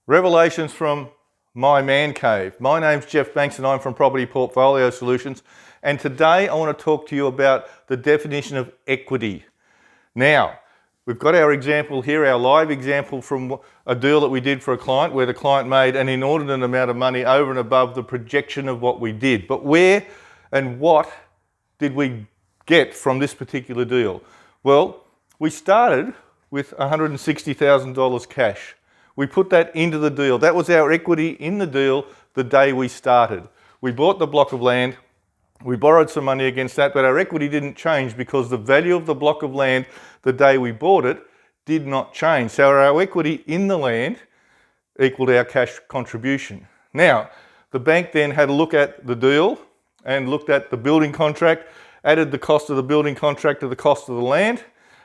Revelations from my man cave. My name's Jeff Banks and I'm from Property Portfolio Solutions, and today I want to talk to you about the definition of equity. Now, we've got our example here, our live example from a deal that we did for a client where the client made an inordinate amount of money over and above the projection of what we did. But where and what did we get from this particular deal? Well, we started with $160,000 cash. We put that into the deal. That was our equity in the deal the day we started. We bought the block of land, we borrowed some money against that, but our equity didn't change because the value of the block of land the day we bought it did not change. So our equity in the land equaled our cash contribution. Now, the bank then had a look at the deal and looked at the building contract, added the cost of the building contract to the cost of the land,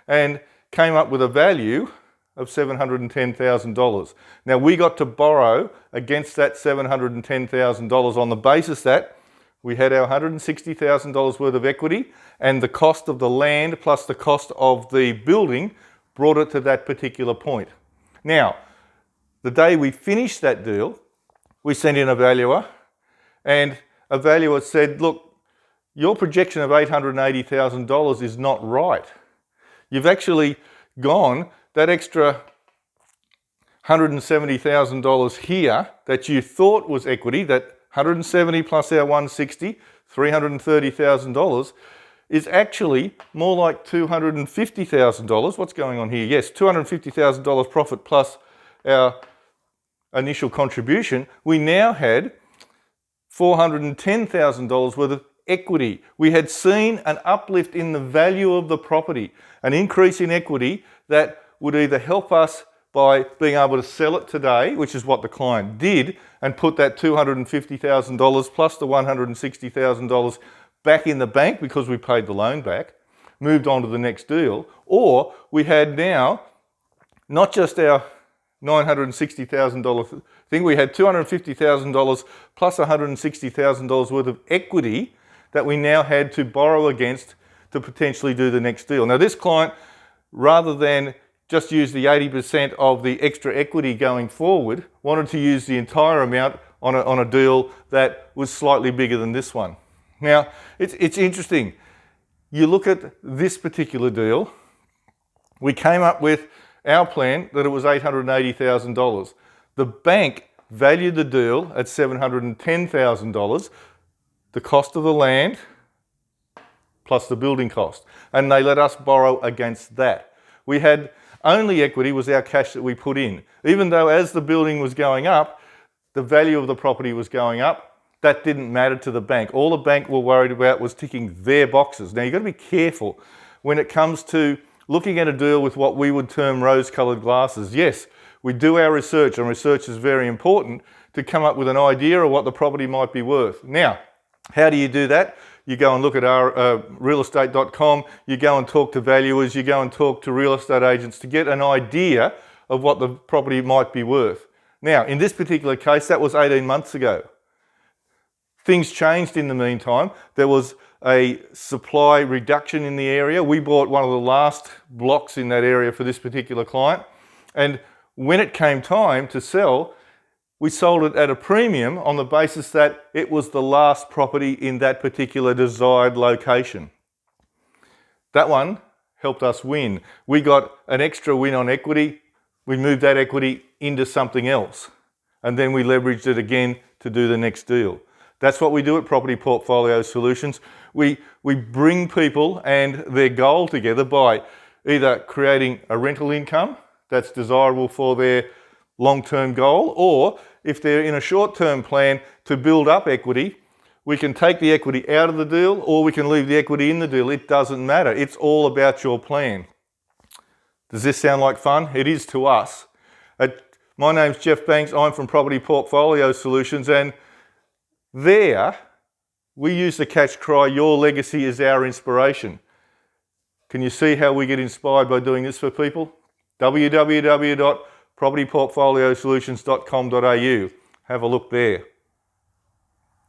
and came up with a value of $710,000. Now, we got to borrow against that $710,000 on the basis that we had our $160,000 worth of equity, and the cost of the land plus the cost of the building brought it to that particular point. Now, the day we finished that deal, we sent in a valuer, and a valuer said, look, your projection of $880,000 is not right. You've actually gone that extra $170,000 here that you thought was equity, that 170 plus our 160, $330,000, is actually more like $250,000. What's going on here? Yes, $250,000 profit plus our initial contribution. We now had $410,000 worth of equity. We had seen an uplift in the value of the property, an increase in equity that would either help us by being able to sell it today, which is what the client did, and put that $250,000 plus the $160,000 back in the bank because we paid the loan back, moved on to the next deal, or we had now not just our $960,000 thing, we had $250,000 plus $160,000 worth of equity that we now had to borrow against to potentially do the next deal. Now, this client, rather than just use the 80% of the extra equity going forward, wanted to use the entire amount on a deal that was slightly bigger than this one. Now, it's interesting. You look at this particular deal, we came up with our plan that it was $880,000. The bank valued the deal at $710,000, the cost of the land plus the building cost, and they let us borrow against that. We had only equity was our cash that we put in. Even though as the building was going up, the value of the property was going up, that didn't matter to the bank. All the bank were worried about was ticking their boxes. Now, you've got to be careful when it comes to looking at a deal with what we would term rose-coloured glasses. Yes, we do our research, and research is very important to come up with an idea of what the property might be worth. Now, how do you do that? You go and look at our realestate.com, you go and talk to valuers, you go and talk to real estate agents to get an idea of what the property might be worth. Now, in this particular case, that was 18 months ago. Things changed in the meantime. There was a supply reduction in the area. We bought one of the last blocks in that area for this particular client, and when it came time to sell, we sold it at a premium on the basis that it was the last property in that particular desired location. That one helped us win. We got an extra win on equity. We moved that equity into something else, and then we leveraged it again to do the next deal. That's what we do at Property Portfolio Solutions. We bring people and their goal together by either creating a rental income that's desirable for their long-term goal, or if they're in a short-term plan to build up equity, we can take the equity out of the deal or we can leave the equity in the deal. It doesn't matter. It's all about your plan. Does this sound like fun? It is to us. My name's Jeff Banks. I'm from Property Portfolio Solutions, and there we use the catch cry, your legacy is our inspiration. Can you see how we get inspired by doing this for people? www.propertyportfoliosolutions.com.au. Have a look there.